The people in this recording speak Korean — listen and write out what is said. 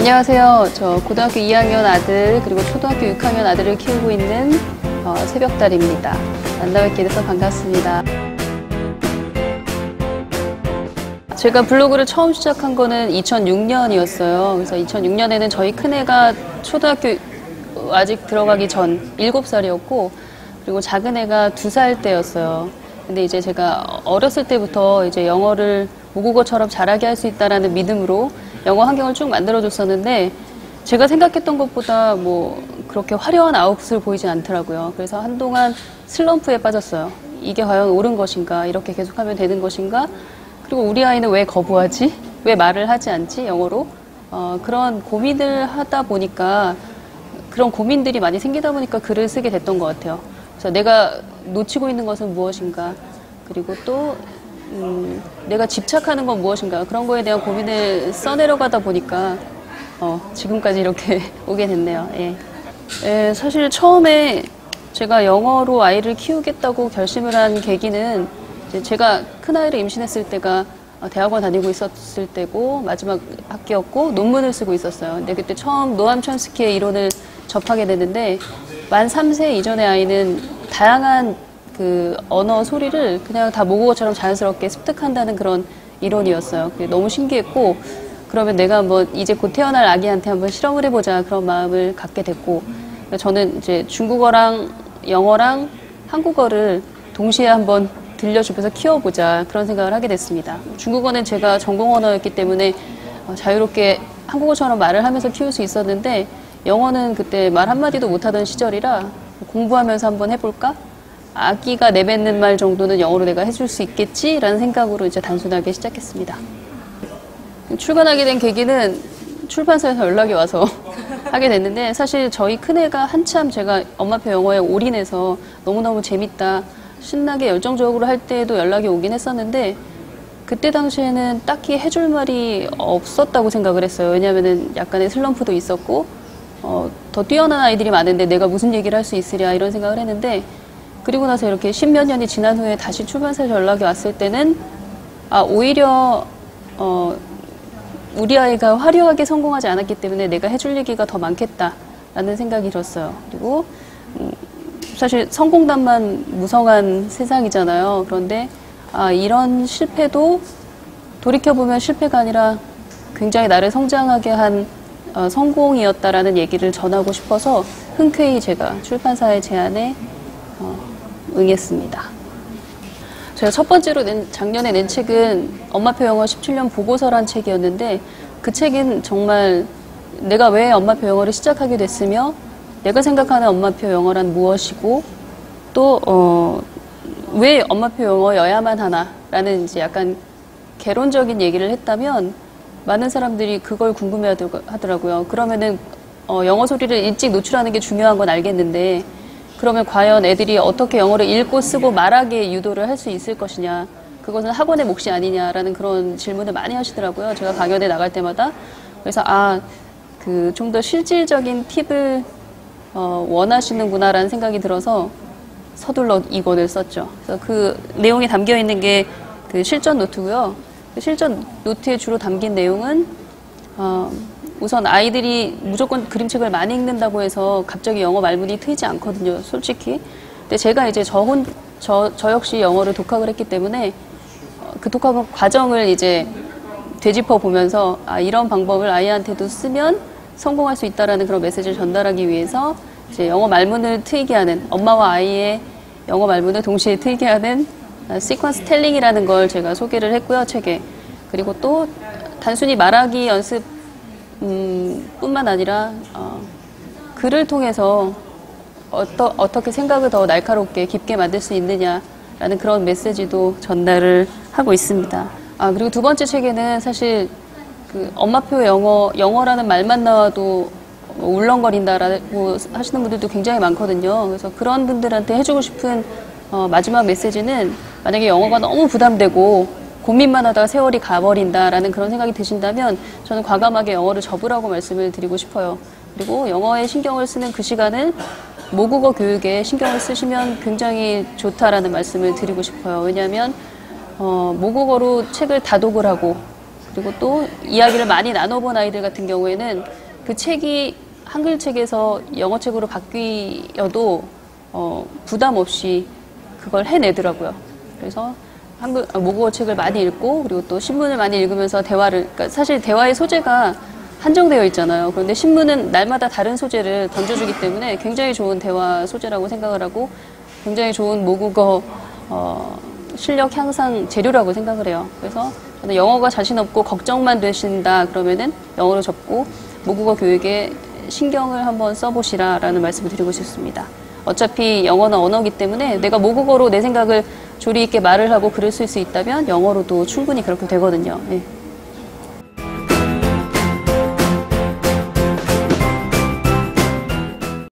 안녕하세요. 저 고등학교 2학년 아들 그리고 초등학교 6학년 아들을 키우고 있는 새벽달입니다. 만나뵙게 돼서 반갑습니다. 제가 블로그를 처음 시작한 거는 2006년이었어요. 그래서 2006년에는 저희 큰애가 초등학교 아직 들어가기 전 7살이었고 그리고 작은애가 2살 때였어요. 근데 이제 제가 어렸을 때부터 이제 영어를 모국어처럼 잘하게 할 수 있다라는 믿음으로 영어 환경을 쭉 만들어줬었는데 제가 생각했던 것보다 뭐 그렇게 화려한 아웃풋을 보이진 않더라고요. 그래서 한동안 슬럼프에 빠졌어요. 이게 과연 옳은 것인가? 이렇게 계속하면 되는 것인가? 그리고 우리 아이는 왜 거부하지? 왜 말을 하지 않지? 영어로? 그런 고민을 하다 보니까 그런 고민들이 많이 생기다 보니까 글을 쓰게 됐던 것 같아요. 그래서 내가 놓치고 있는 것은 무엇인가? 그리고 또 내가 집착하는 건 무엇인가 그런 거에 대한 고민을 써내려가다 보니까 지금까지 이렇게 오게 됐네요. 예, 사실 처음에 제가 영어로 아이를 키우겠다고 결심을 한 계기는 이제 제가 큰아이를 임신했을 때가 대학원 다니고 있었을 때고 마지막 학기였고 논문을 쓰고 있었어요. 근데 그때 처음 노암 촘스키의 이론을 접하게 됐는데 만 3세 이전의 아이는 다양한 그 언어 소리를 그냥 다 모국어처럼 자연스럽게 습득한다는 그런 이론이었어요. 그게 너무 신기했고 그러면 내가 한번 이제 곧 태어날 아기한테 한번 실험을 해보자 그런 마음을 갖게 됐고 저는 이제 중국어랑 영어랑 한국어를 동시에 한번 들려주면서 키워보자 그런 생각을 하게 됐습니다. 중국어는 제가 전공 언어였기 때문에 자유롭게 한국어처럼 말을 하면서 키울 수 있었는데 영어는 그때 말 한마디도 못하던 시절이라 공부하면서 한번 해볼까? 아기가 내뱉는 말 정도는 영어로 내가 해줄 수 있겠지라는 생각으로 이제 단순하게 시작했습니다. 출간하게 된 계기는 출판사에서 연락이 와서 하게 됐는데 사실 저희 큰애가 한참 제가 엄마표 영어에 올인해서 너무너무 재밌다, 신나게 열정적으로 할 때에도 연락이 오긴 했었는데 그때 당시에는 딱히 해줄 말이 없었다고 생각을 했어요. 왜냐하면 약간의 슬럼프도 있었고 더 뛰어난 아이들이 많은데 내가 무슨 얘기를 할 수 있으랴 이런 생각을 했는데 그리고 나서 이렇게 10몇 년이 지난 후에 다시 출판사에서 연락이 왔을 때는 오히려 우리 아이가 화려하게 성공하지 않았기 때문에 내가 해줄 얘기가 더 많겠다라는 생각이 들었어요. 그리고 사실 성공담만 무성한 세상이잖아요. 그런데 이런 실패도 돌이켜보면 실패가 아니라 굉장히 나를 성장하게 한 성공이었다라는 얘기를 전하고 싶어서 흔쾌히 제가 출판사의 제안에 응했습니다. 제가 첫 번째로 작년에 낸 책은 엄마표 영어 17년 보고서란 책이었는데 그 책은 정말 내가 왜 엄마표 영어를 시작하게 됐으며 내가 생각하는 엄마표 영어란 무엇이고 또 왜 엄마표 영어여야만 하나라는 이제 약간 개론적인 얘기를 했다면 많은 사람들이 그걸 궁금해 하더라고요. 그러면은 영어 소리를 일찍 노출하는 게 중요한 건 알겠는데 그러면 과연 애들이 어떻게 영어를 읽고 쓰고 말하게 유도를 할 수 있을 것이냐, 그것은 학원의 몫이 아니냐라는 그런 질문을 많이 하시더라고요. 제가 강연에 나갈 때마다. 그래서 좀 더 실질적인 팁을 원하시는구나라는 생각이 들어서 서둘러 이 권을 썼죠. 그래서 그 내용이 담겨 있는 게 그 실전 노트고요. 그 실전 노트에 주로 담긴 내용은 우선 아이들이 무조건 그림책을 많이 읽는다고 해서 갑자기 영어 말문이 트이지 않거든요, 솔직히. 근데 제가 이제 저 역시 영어를 독학을 했기 때문에 그 독학 과정을 이제 되짚어 보면서 이런 방법을 아이한테도 쓰면 성공할 수 있다라는 그런 메시지를 전달하기 위해서 이제 영어 말문을 트이게 하는, 엄마와 아이의 영어 말문을 동시에 트이게 하는 시퀀스 텔링이라는 걸 제가 소개를 했고요, 책에. 그리고 또 단순히 말하기 연습 뿐만 아니라 글을 통해서 어떻게 생각을 더 날카롭게 깊게 만들 수 있느냐라는 그런 메시지도 전달을 하고 있습니다. 그리고 두 번째 책에는 사실 그 엄마표 영어라는 말만 나와도 울렁거린다라고 하시는 분들도 굉장히 많거든요. 그래서 그런 분들한테 해주고 싶은 마지막 메시지는 만약에 영어가 너무 부담되고 고민만 하다가 세월이 가버린다라는 그런 생각이 드신다면 저는 과감하게 영어를 접으라고 말씀을 드리고 싶어요. 그리고 영어에 신경을 쓰는 그 시간은 모국어 교육에 신경을 쓰시면 굉장히 좋다라는 말씀을 드리고 싶어요. 왜냐하면 모국어로 책을 다독을 하고 그리고 또 이야기를 많이 나눠본 아이들 같은 경우에는 그 책이 한글 책에서 영어 책으로 바뀌어도 부담 없이 그걸 해내더라고요. 그래서 모국어 책을 많이 읽고 그리고 또 신문을 많이 읽으면서 그러니까 사실 대화의 소재가 한정되어 있잖아요. 그런데 신문은 날마다 다른 소재를 던져주기 때문에 굉장히 좋은 대화 소재라고 생각을 하고 굉장히 좋은 모국어 실력 향상 재료라고 생각을 해요. 그래서 저는 영어가 자신 없고 걱정만 되신다 그러면은 영어로 접고 모국어 교육에 신경을 한번 써보시라라는 말씀을 드리고 싶습니다. 어차피 영어는 언어기 때문에 내가 모국어로 내 생각을 조리 있게 말을 하고 글을 쓸 수 있다면 영어로도 충분히 그렇게 되거든요. 네.